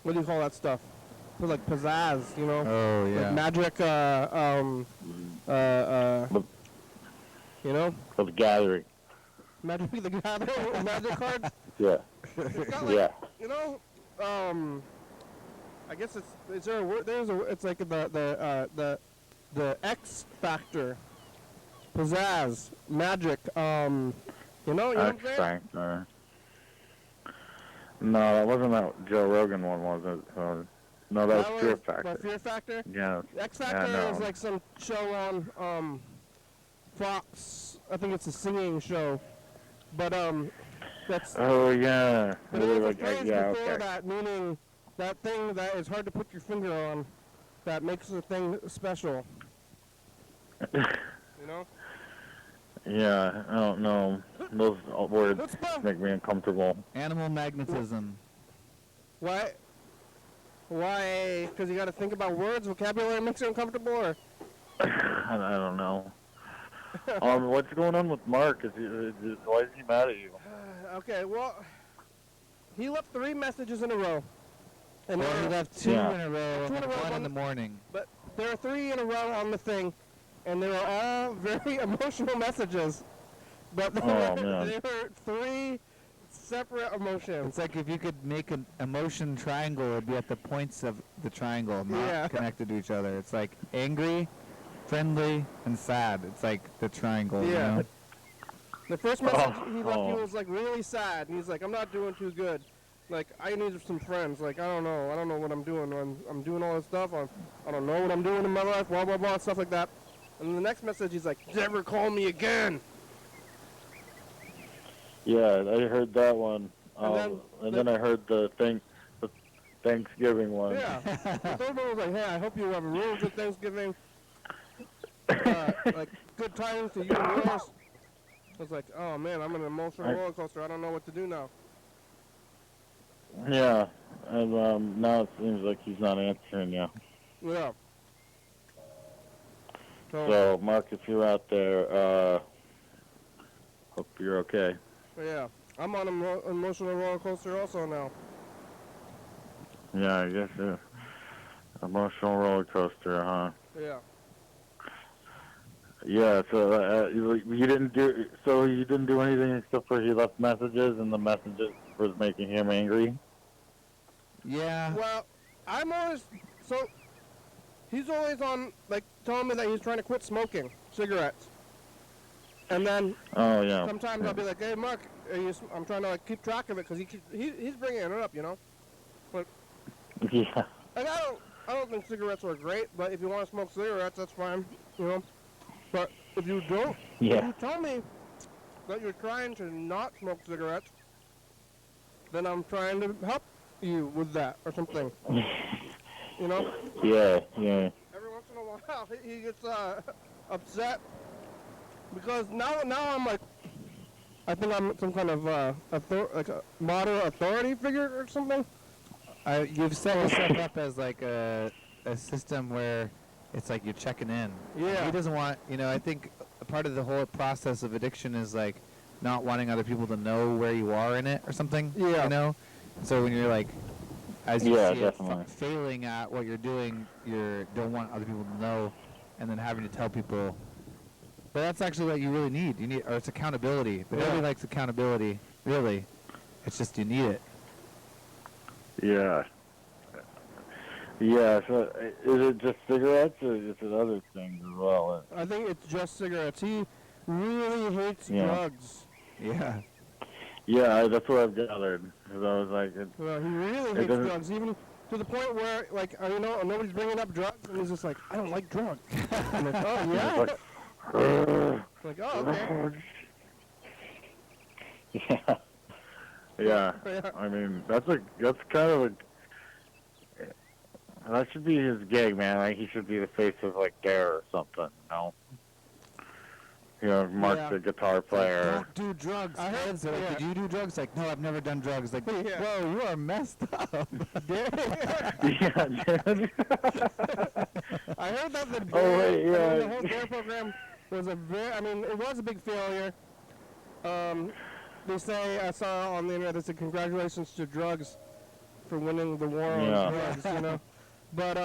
what do you call that stuff? It's like pizzazz, Oh yeah. like magic For the gathering. magic the gathering magic cards. Yeah. It's got like, Yeah. I guess is there a word? It's like the X factor, pizzazz, magic. You know what I'm saying? Factor. No, that wasn't that Joe Rogan one, was it? No, that was Fear Factor. Fear Factor. Yeah. X Factor no. is like some show on Fox. I think it's a singing show, but that's. Oh yeah. But it was a Like, phrase yeah. before Okay. that, meaning that thing that is hard to put your finger on, that makes the thing special. You know? Yeah. I don't know. Those words Chutzpah. make me uncomfortable. Animal magnetism. Why? Why? Because you got to think about words, vocabulary makes you uncomfortable, or? I don't know. What's going on with Mark? Why is he mad at you? Okay, well, he left 3 messages in a row. And Well, he left 2 Yeah. in a row, Two in a row one on in the morning. But there are 3 in a row on the thing, and they were all very emotional messages. But they, Oh, man. they were 3 separate emotions. It's like if you could make an emotion triangle, it'd be at the points of the triangle, not Yeah. connected to each other. It's like angry, friendly, and sad. It's like the triangle, you Yeah. know? The first message he left, he Oh. was like really sad. And he's like, I'm not doing too good. Like, I need some friends. Like, I don't know what I'm doing. I'm doing all this stuff. I don't know what I'm doing in my life, blah, blah, blah, stuff like that. And then the next message, he's like, never call me again. Yeah, I heard that one. And Then I heard the Thanksgiving one. Yeah. The third one was like, hey, I hope you have a real good Thanksgiving. Like, good tidings to you and yours. I was like, oh man, I'm in an emotional roller coaster. I don't know what to do now. Yeah, and now it seems like he's not answering you. Yeah. So, Mark, if you're out there, hope you're okay. Yeah. I'm on an emotional roller coaster also now. Yeah, I guess emotional roller coaster, huh? Yeah. Yeah. So you didn't do. So you didn't do anything except for he left messages, and the messages was making him angry. Yeah. Well, he's always on, like, telling me that he's trying to quit smoking cigarettes. And then Oh yeah. sometimes I'll be like, hey, Mark, I'm trying to, like, keep track of it because he's bringing it up, you know? But, Yeah. like, I don't think cigarettes are great, but if you want to smoke cigarettes, that's fine, you know? But if you don't, Yeah. if you tell me that you're trying to not smoke cigarettes, then I'm trying to help you with that or something. You know? Yeah. Yeah. Every once in a while, he gets upset because now I'm like, I think I'm some kind of like a moderate authority figure or something. You've set yourself up as like a system where it's like you're checking in. Yeah. He doesn't want, I think a part of the whole process of addiction is like not wanting other people to know where you are in it or something. Yeah. You know? So when you're like, as you Yeah, see definitely. it failing at what you're doing, you don't want other people to know, and then having to tell people. But that's actually what you really need. Or it's accountability. But nobody likes accountability, really. It's just you need it. Yeah. Yeah. So is it just cigarettes, or is it other things as well? I think it's just cigarettes. He really hates drugs. Yeah. Yeah, that's what I've gathered. Because I was like, Well, he really hates doesn't- drugs, even to the point where, like, nobody's bringing up drugs, and he's just like, I don't like drugs. I'm like, oh, yeah? Like, Like, oh, okay. yeah. Yeah. Yeah. I mean, that's kind of That should be his gig, man. Like, he should be the face of, like, Dare or something, you know? You know, Mark's Yeah. a guitar player. Don't do drugs. I heard- Kids are like, yeah. did you do drugs? Like, no, I've never done drugs. Like, Yeah. whoa, you are messed up. Yeah, dude. I heard that the Oh, wait, yeah. the whole Dare program was it was a big failure. They say, I saw on the internet, they said congratulations to drugs for winning the war Yeah. on drugs, you know. But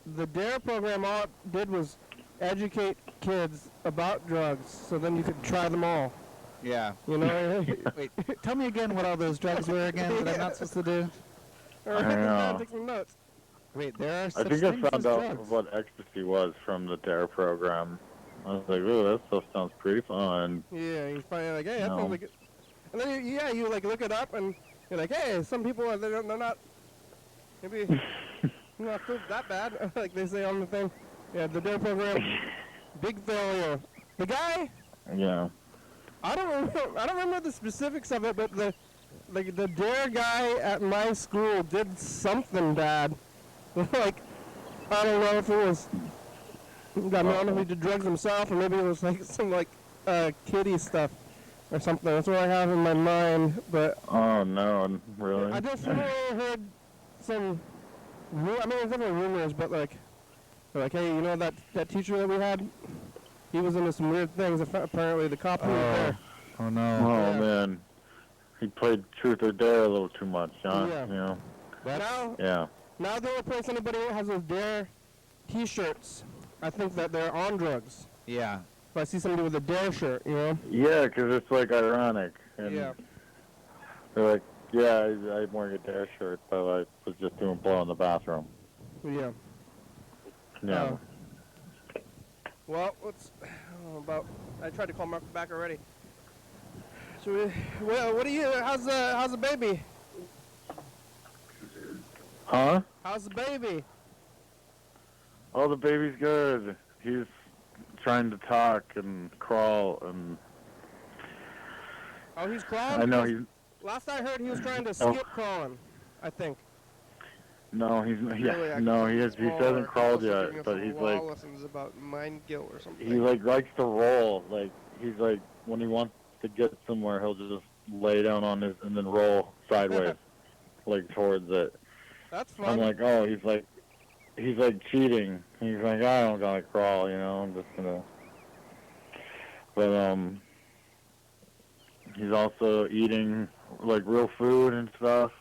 the Dare program, all it did was educate kids about drugs, so then you could try them all, Yeah. you know. Wait, tell me again what all those drugs were again that I'm not supposed to do. Or I know. take some notes. Wait, there are I such think I things as found out drugs. what ecstasy was from the Dare program. I was like, ooh, that stuff sounds pretty fun. Yeah, you find like, hey, that No. sounds like it. And then you like look it up and you're like, hey, some people they're not maybe not feel that bad, like they say on the thing. Yeah, the Dare program, big failure. The guy, Yeah. I don't remember the specifics of it, but the Dare guy at my school did something bad. Like, I don't know if it was, I don't know if he did drugs himself, or maybe it was like some like kiddie stuff or something. That's what I have in my mind. But Oh, no, really? I just heard some. I mean, there's definitely rumors, but like, they're like, hey, you know that teacher that we had? He was into some weird things. Apparently, the cop who was there. Oh, no. Oh, Yeah. man. He played Truth or Dare a little too much, huh? Yeah. You know? Now Yeah. the only place anybody has those Dare T-shirts, I think that they're on drugs. Yeah. If I see somebody with a Dare shirt, you know? Yeah, 'cause it's, like, ironic. And Yeah. they're like, yeah, I'm wearing a Dare shirt, but I was just doing blow in the bathroom. Yeah. Yeah. Well, I tried to call Mark back already. So, what do you? How's the baby? Huh? How's the baby? Oh, the baby's good. He's trying to talk and crawl, and Oh, he's crawling. I know Because he's... Last I heard, he was trying to Oh. skip crawling. I think. No, he's... Really, Yeah, no, he hasn't crawled yet, but he's like... lessons about mind guilt or something. He like likes to roll. Like he's like when he wants to get somewhere, he'll just lay down on his and then roll sideways, like towards it. That's fun. I'm like, oh, he's like cheating. He's like, I don't gotta crawl, you know. I'm just gonna. But he's also eating like real food and stuff.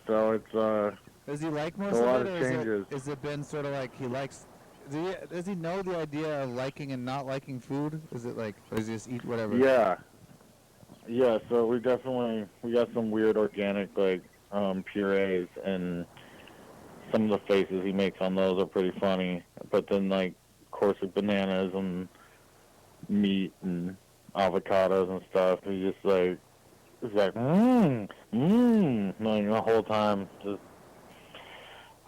So it's Does he like most A lot of of it, or changes. has it been sort of like he likes? Does he know the idea of liking and not liking food? Is it like, or does he just eat whatever? Yeah. Yeah, so we got some weird organic like purees, and some of the faces he makes on those are pretty funny. But then like of course with bananas and meat and avocados and stuff, he just like it's like like the whole time, just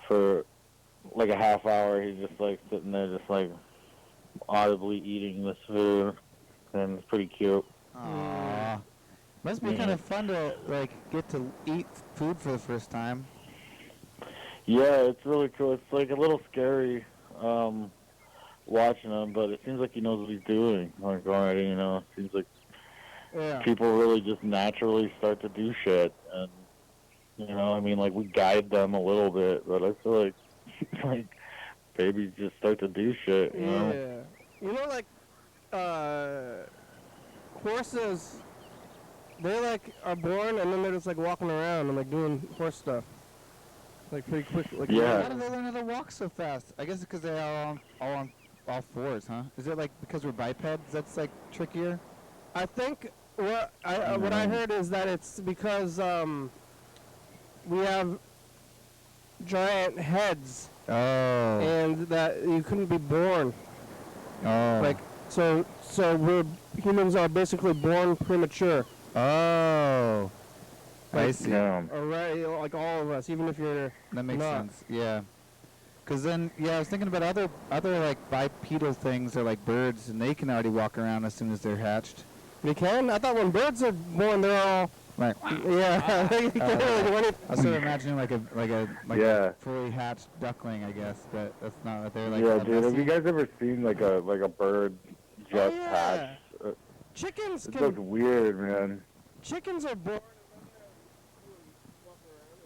for like a half hour he's just like sitting there just like audibly eating this food, and it's pretty cute. Aww. Must be Yeah. kind of fun to like get to eat food for the first time. Yeah, it's really cool. It's like a little scary watching him, but it seems like he knows what he's doing. Like already, you know, it seems like Yeah. people really just naturally start to do shit, and you know, I mean, like we guide them a little bit, but I feel like like babies just start to do shit, you know? Yeah. You know, like, horses, they, like, are born and then they're just, like, walking around and, like, doing horse stuff. Like, pretty quick. Like, Yeah. How do they learn how to walk so fast? I guess it's because they're all on all fours, huh? Is it like because we're bipeds that's like trickier? I think what I heard is that it's because, we have giant heads Oh. and that you couldn't be born. Oh. Like, so humans are basically born premature. Oh. I Like, see. Yeah. Already, like all of us, even if you're That makes not. sense. Yeah. Because then, yeah, I was thinking about other like bipedal things or like birds, and they can already walk around as soon as they're hatched. They can? I thought when birds are born, they're all Like, Yeah. I was sort of imagining like Yeah. a fully hatched duckling, I guess, but that's not what they're like. Yeah, a dude. Have you messy- guys ever seen like a bird just yeah. hatch? Chickens It looks weird, man. Chickens are born.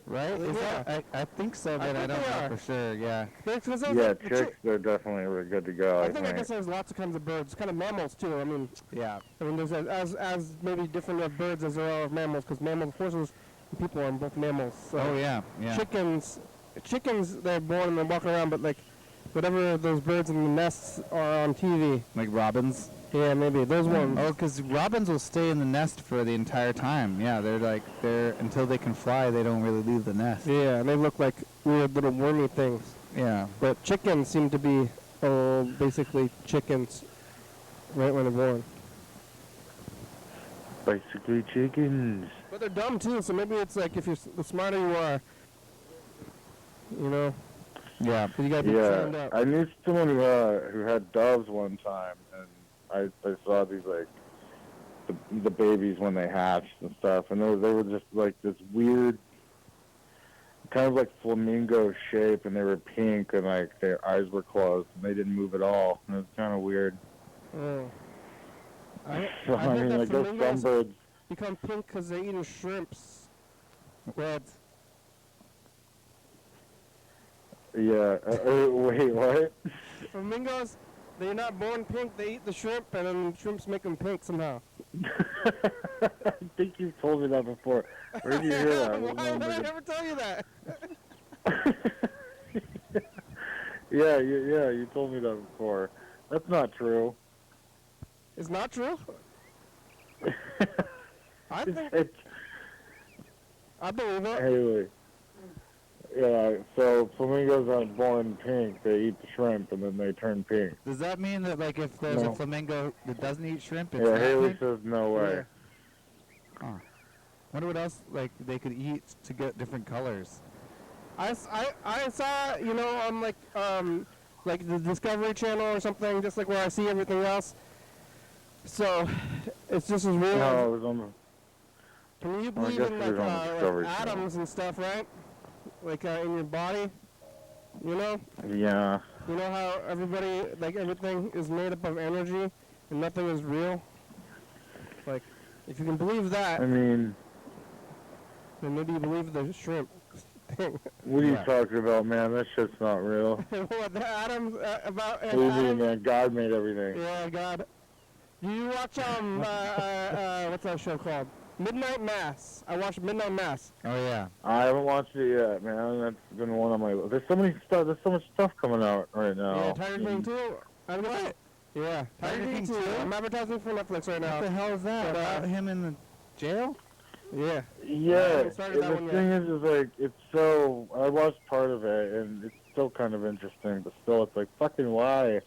Right? Is Yeah. that? I think so, but I, think don't they know are. for sure. Yeah. Yeah, chicks, they're definitely good to go. I guess there's lots of kinds of birds, kind of mammals too. I mean, there's as maybe different of birds as there are of mammals, because mammals, horses, and people are both mammals. So Oh yeah. chickens, they're born and they walk around, but like whatever those birds in the nests are on TV. Like robins. Yeah, maybe those ones. Oh, because robins will stay in the nest for the entire time. Yeah, they're until they can fly. They don't really leave the nest. Yeah, and they look like weird little wormy things. Yeah. But chickens seem to be basically chickens right when they're born. Basically chickens. But they're dumb too, so maybe it's like if the smarter you are, you know. Yeah. You gotta be trained Yeah, up. I knew someone who had doves one time, and I saw these like the babies when they hatched and stuff, and they were just like this weird, kind of like flamingo shape, and they were pink, and like their eyes were closed, and they didn't move at all. And it was kind of weird. Oh. So, I mean, that like those flamingos sunbirds. become pink because they're eating shrimps. Red. Yeah. Wait, what? Flamingos, they're not born pink. They eat the shrimp, and then shrimps make them pink somehow. I think you've told me that before. Where did you hear that? I don't Why did I remember. never tell you that? Yeah, you told me that before. That's not true. It's not true? I think I believe it. Anyway, yeah, so flamingos aren't born pink. They eat the shrimp, and then they turn pink. Does that mean that like if there's No. a flamingo that doesn't eat shrimp, it's Yeah, not Haley pink? says no way. Huh. Wonder what else like they could eat to get different colors. I saw, you know, on like the Discovery Channel or something, just like where I see everything else. So, it's just as real. No, it was on the... Can you I believe guess in it was on the like Discovery Channel. atoms and stuff, right? Like in your body, you know? Yeah. You know how everybody, like everything is made up of energy and nothing is real? Like, if you can believe that, I mean, then maybe you believe the shrimp thing. what are you talking about, man? That shit's not real. What, the atoms, about What do you mean, atoms? man? God made everything. Yeah, God. Do you watch, what's that show called? Midnight Mass. I watched Midnight Mass. Oh yeah. I haven't watched it yet, man. That's been one on my list. There's so much stuff coming out right now. Yeah, Tiger King 2. What? Yeah, Tiger King 2. I'm advertising for Netflix right now. What the hell is that? But, About him in the jail? Yeah. Yeah, haven't started that the one thing is like, it's so, I watched part of it, and it's still kind of interesting, but still, it's like, fucking why?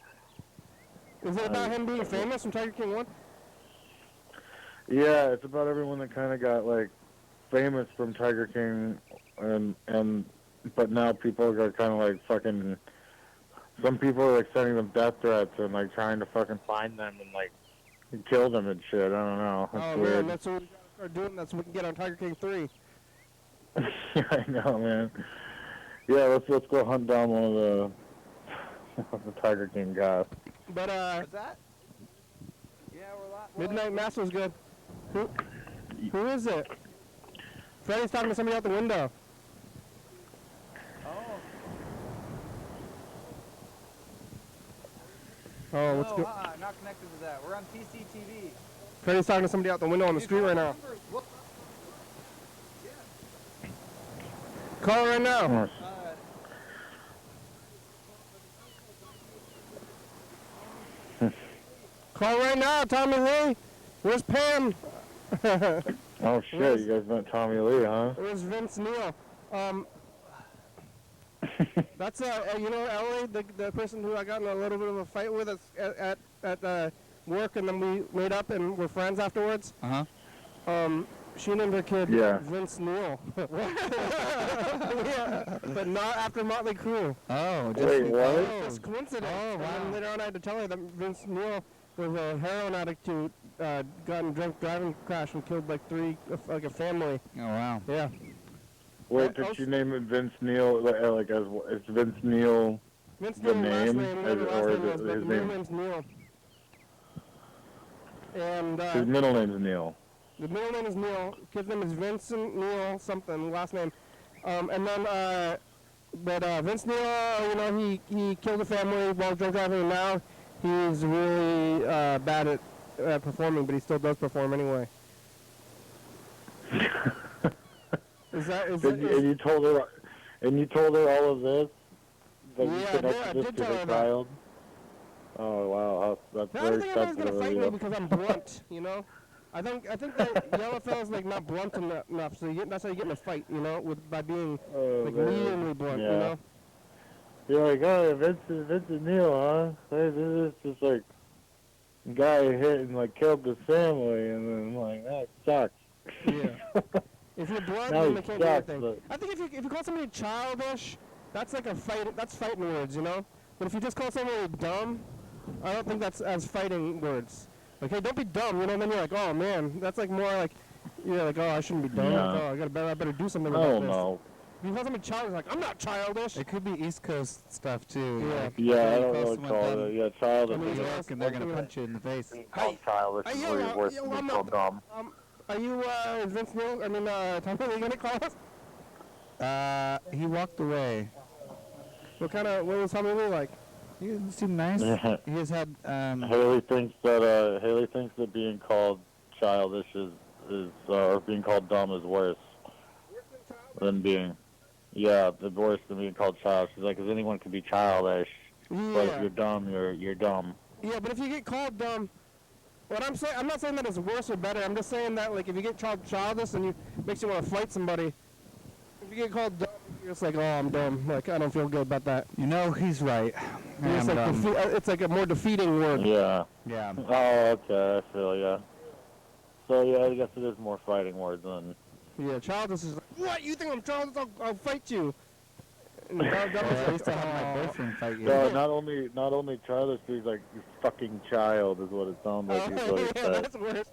Is it about him being famous from Tiger King 1? Yeah, it's about everyone that kind of got, like, famous from Tiger King, but now people are kind of, like, fucking, some people are, like, sending them death threats and, like, trying to fucking find them and, like, kill them and shit. I don't know. It's Oh, weird. man, that's what we gotta start doing. That's what we can get on Tiger King 3. Yeah, I know, man. Yeah, let's go hunt down one of the Tiger King guys. But, What's that? Yeah, Midnight Mass was good. Who is it? Freddy's talking to somebody out the window. Oh, what's good? not connected to that. We're on TCTV. Freddy's talking to somebody out the window on the street right now. Call her right now. Call right now, Tommy Lee. Where's Pam? Oh shit, you guys met Tommy Lee, huh? Where's Vince Neil? That's you know, Ellie, the person who I got in a little bit of a fight with at work, and then we made up and we're friends afterwards. She named her kid Vince Neil. Yeah, but not after Motley Crue. Oh, Wait, what? Just coincidence. Oh, wow. And then later on I had to tell her that Vince Neil was a heroin addict who gotten drunk driving crash and killed like like a family. Oh wow. Yeah. Wait, did you name it Vince Neil? Like as is Vince Neil Vince the Neil, last name, name, or whatever last is name it was, but his middle name? name's Neil. And His middle name's Neil. the middle name is Neil. Kid's name is Vincent Neil something. Last name. And then Vince Neil, you know, he killed a family while drunk driving, and now he's really bad at performing, but he still does perform anyway. And you told her all of this? That you Yeah, connected I this did to tell the her that. child? Oh wow, that's I don't very think anybody's sensitive gonna of fight me you. because I'm blunt, you know. I think that yellow fella's like not blunt enough, so that's how you get in a fight, you know, by being like mediumly blunt, you know. You're like, oh, Vincent Neil, huh? This is just like a guy hit and like killed his family, and then I'm like, that sucks. Yeah. If you're blunt, Now then he they can't do sucks, anything. but- I think if you call somebody childish, that's like a fight. That's fighting words, you know. But if you just call somebody dumb, I don't think that's as fighting words. Like, hey, don't be dumb, you know. And then you're like, oh man, that's like more like, you're like, oh, I shouldn't be dumb. Yeah. Like, oh, I better do something I about don't this. know. If you call somebody childish, like, I'm not childish. It could be East Coast stuff too. Yeah. Like, Yeah, I you don't call really someone call dumb it. Yeah, child I is mean, in New yeah. York and they're gonna punch you in the face. being called childish is way worse than being called dumb. Are you Vince Neil? I mean, Tommy Lee gonna call us? He walked away. What was Tommy Lee like? He seemed nice. He has had Haley thinks that being called childish is or being called dumb is worse than being worse than being called childish. She's like, because anyone can be childish, but if you're dumb, you're dumb. Yeah, but if you get called dumb, what I'm saying, I'm not saying that it's worse or better. I'm just saying that, like, if you get called childish and makes you want to fight somebody, if you get called dumb, you're just like, oh, I'm dumb. Like, I don't feel good about that. You know, he's right. It's like, it's like a more defeating word. Yeah. Yeah. Oh, okay, I feel ya. So yeah, I guess it is more fighting words than. Yeah, childish is like, what? You think I'm childish? I'll fight you. And dumb is I used to like, have my boyfriend fight you. No, not only childish, he's like, you fucking child is what it sounds like. He's what he yeah, said. that's worse.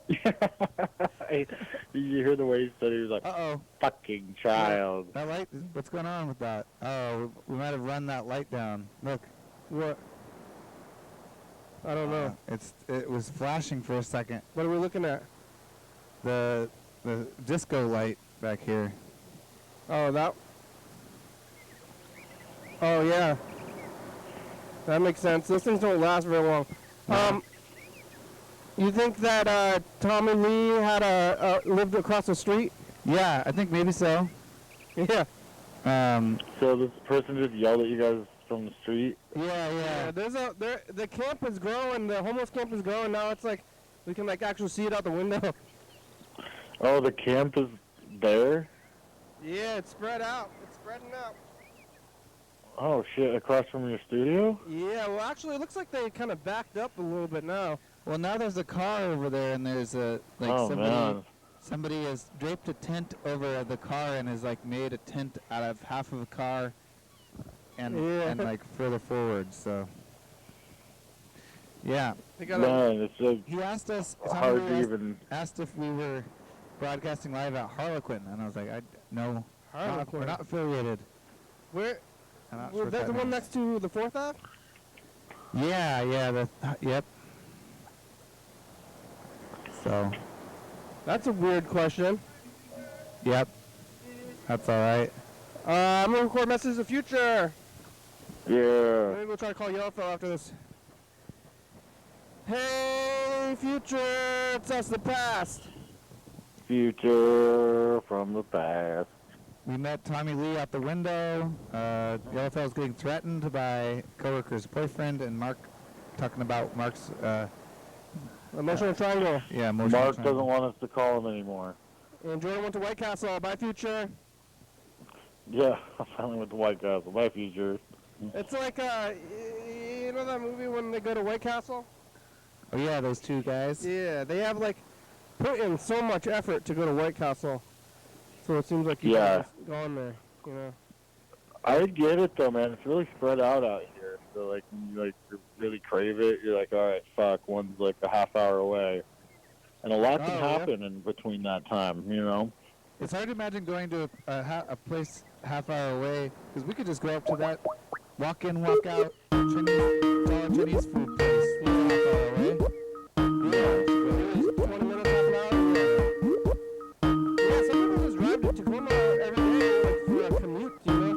Did you hear the way he said it? He was like, Uh-oh. fucking child. That light, what's going on with that? Oh, we might have run that light down. Look. What? I don't know. It was flashing for a second. What are we looking at? The disco light back here. Oh, that. Oh, yeah. That makes sense. Those things don't last very long. You think that Tommy Lee had lived across the street? Yeah, I think maybe so. Yeah. So this person just yelled at you guys from the street? Yeah. The camp is growing. The homeless camp is growing. Now it's like we can like actually see it out the window. Oh, the camp is there? Yeah, it's spread out. It's spreading out. Oh shit! Across from your studio? Yeah. Well, actually, it looks like they kind of backed up a little bit now. Well, now there's a car over there, and there's somebody has draped a tent over the car and has like made a tent out of half of a car, and like further forward. So yeah, Man, it's like he asked us. hard to even. Asked if we were broadcasting live at Harlequin, and I was like, no, Harlequin. we're not affiliated. Where? I'm not Well, sure that's the what one that next to the 4th Ave? means. Yeah. Yep. So. That's a weird question. Yep. That's all right. I'm gonna record Messages of the Future. Yeah. Maybe we'll try to call Yellowfell after this. Hey, future, it's us, the past. Future from the past. We met Tommy Lee out the window. Yellowfell's getting threatened by a coworker's boyfriend, and Mark talking about Mark's. Emotional triangle. Yeah, Mark doesn't want us to call him anymore. And Jordan went to White Castle. Bye, future. Yeah, I finally went to White Castle. Bye, future. It's like, you know that movie when they go to White Castle? Oh yeah, those two guys. Yeah, they have like put in so much effort to go to White Castle. So it seems like you Yeah. guys gone there, you know. I get it though, man. It's really spread out here. So like, when you like really crave it, you're like, all right, fuck. One's like a half hour away. and a lot can Oh, yeah. happen in between that time. You know. It's hard to imagine going to a place half hour away, because we could just go up to that, walk in, walk out, Chinese food place, half hour away. Yeah, 20 minutes, half an hour. Yeah, some people just drive to Tacoma every day, like for a commute, you know.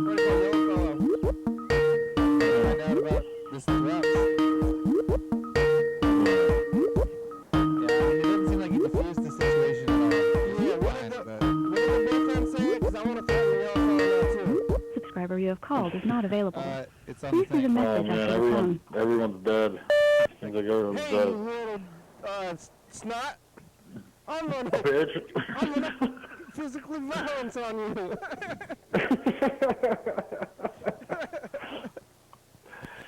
What do you call Find out about this threat. It doesn't seem like he diffused the situation at all. Yeah, what did the boyfriend say? Because I want to threaten the alcohol now too. Subscriber you have called is not available. It's on the Please leave a thing. Oh message man, after the tone. everyone's dead. Seems like everyone's Hey, dead. you little snot. I'm gonna Bitch. physically violence on you.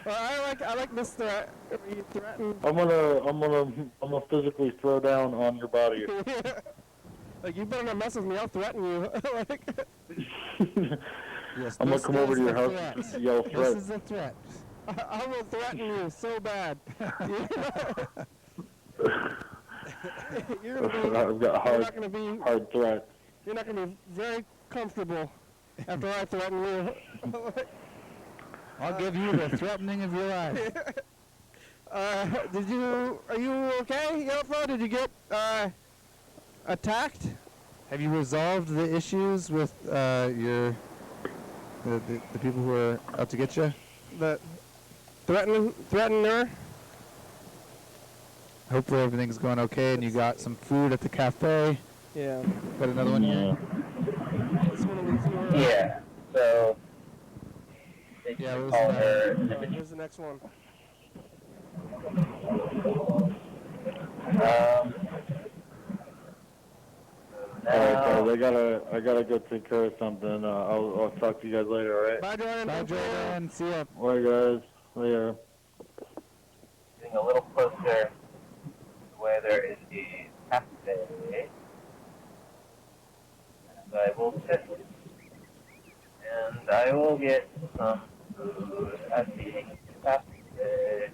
Well, I like this threat. You threaten. I'm gonna physically throw down on your body. Like, you better not mess with me. I'll threaten you. Like, Yes, I'm gonna this come over is to your the house threat. and yell This threat. is a threat. I will threaten you so bad. You're I've got not gonna be. hard threat. You're not gonna be very comfortable after I threaten you. I'll give you the threatening of your life. Are you okay, Yelfo? Did you get attacked? Have you resolved the issues with the people who are out to get you? The threatener? Hopefully everything's going okay and you got some food at the cafe. Yeah. Got another one here? This one was your, Yeah. So they Yeah, what was call the her. here's the next one. Alright, guys, I gotta go take care of something. I'll talk to you guys later, alright? Bye, Jordan. Bye, Jordan. See ya. Alright, guys. Later. Getting a little closer to where there is a cafe. And I will sit. And I will get some food at the cafe.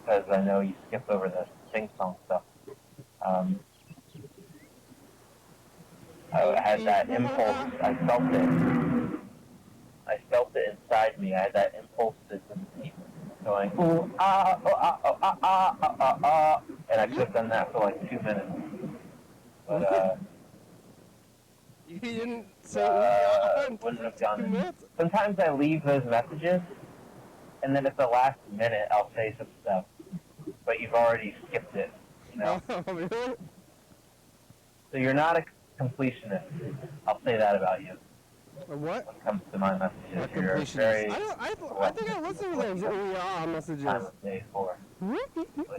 Because I know you skip over the sing-song stuff. I had that impulse. I felt it inside me. I had that impulse to just keep going, ooh, ah, oh, ah, oh, ah, ah, ah, ah, ah. And I could have done that for like 2 minutes. But, You didn't say wouldn't have done 2 it. minutes? Sometimes I leave those messages, and then at the last minute I'll say some stuff. But you've already skipped it, you know? Oh, really? So you're not a completionist. I'll say that about you. A what? When it comes to my messages, A you're completionist. very I think I listened to those messages. time of day for. When it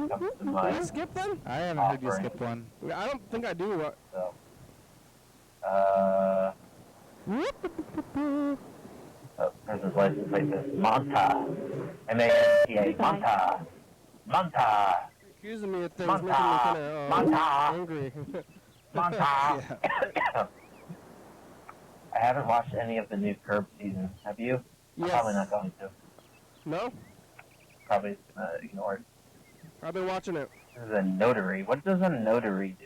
comes to You my skip them? I haven't heard you Offering. skip one. I don't think I do. so, person's license plate says Manta, M-A-N-T-A, Manta, Manta, Accusing me of things Manta, making me kind of Manta. angry. Manta. I haven't watched any of the new Curb seasons. Have you? I'm Yes. probably not going to. No? Probably ignore it. I've been watching it. This is a notary. What does a notary do?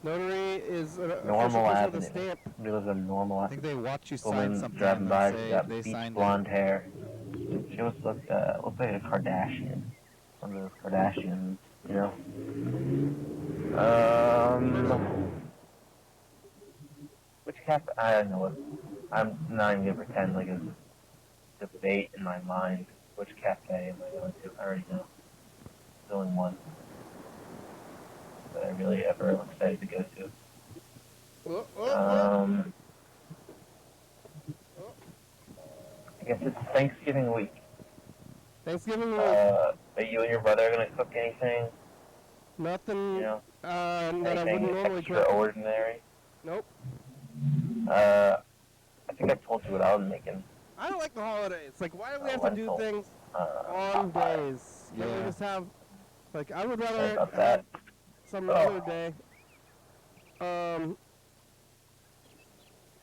Notary is an Normal official person avenue. with a stamp. Somebody lives a normal I avenue. think they watch you sign Woman something driving and by, say she's got they beach signed blonde hair. She always looked like a Kardashian. One of those Kardashians, you know. Which cafe? I don't know what. I'm not even gonna pretend like it's a debate in my mind. Which cafe am I going to? I already know. There's only one that I really ever am excited to go to. I guess it's Thanksgiving week. Thanksgiving week. Are you and your brother going to cook anything, Nothing you know, that I wouldn't anything normally cook. extraordinary? Nope. I think I told you what I was making. I don't like the holidays. Like, why do we Oh, have to do lentil. things On days. Can we Yeah. just have, like, I would Sorry rather about have that. some Oh. other day.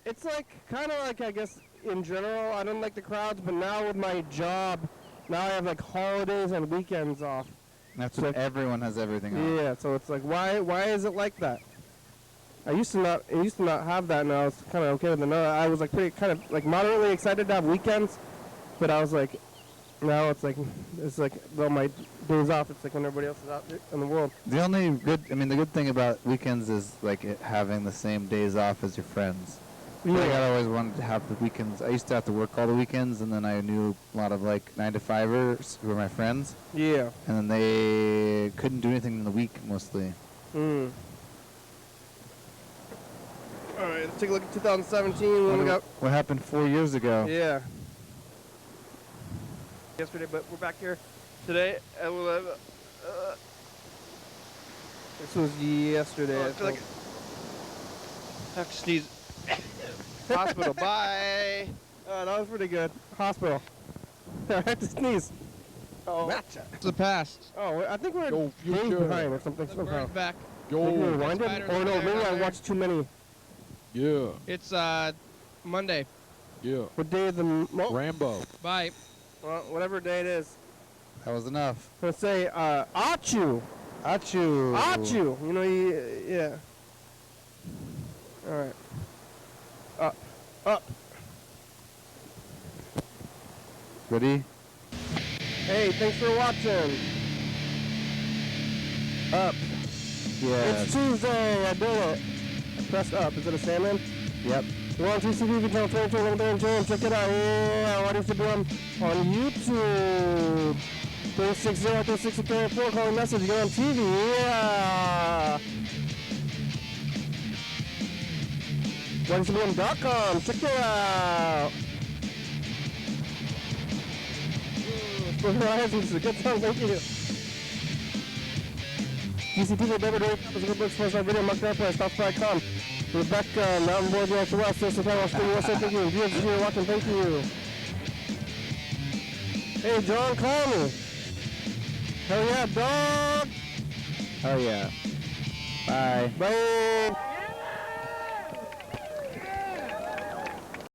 It's like, kind of like, I guess, in general, I don't like the crowds, but now with my job, now I have, like, holidays and weekends off. That's So when everyone has everything on. Yeah, so it's like, why is it like that? I used to not have that, and I was kind of okay with it. No, I was, like, pretty, kind of, like, moderately excited to have weekends, but I was like, now it's like well, my days off, it's like when everybody else is out there in the world. The only good, I mean, the good thing about weekends is like having the same days off as your friends. Like, I always wanted to have the weekends. I used to have to work all the weekends, and then I knew a lot of like 9-to-5ers who were my friends, Yeah. and then they couldn't do anything in the week mostly. Mm. All right, let's take a look at 2017. When we got What happened 4 years ago? yeah. Yesterday, but we're back here today. And we'll have, this was yesterday. I feel like I have to sneeze. Hospital. Bye. Oh, that was pretty good. Hospital. I have to sneeze. Oh. It's the past. Oh, I think we're Yo, days future. behind or something. The Somehow. bird's back. Maybe we Yo. rewinded? Spiders Oh no, there, maybe I there. watched too many. Yeah. It's Monday. Yeah. What day of the Rambo. Bye. Well, whatever day it is. That was enough. I'm gonna say Achu. Achoo. Achu. You know, yeah. All right. Up. Ready? Hey, thanks for watching. Up. Yeah. It's Tuesday. I did it. I pressed up. Is it a salmon? Yep. We're on TCTV channel 22. Check it out. Yeah. YDHWM on YouTube. 360-364. Call a message. You're on TV. Yeah. YDHWM.com. Check it out. Horizons is a good song. Thank you. TCTV, David Ray, physical books, first video, Mark Darpa, Stop.com. Rebecca, Mountain Boy, the Ultra West, Thurston County, Australia, USA, thank you. Viewers, if you're watching, thank you. Hey, John, call me. Hell yeah, dog. Oh yeah. Bye. Bye.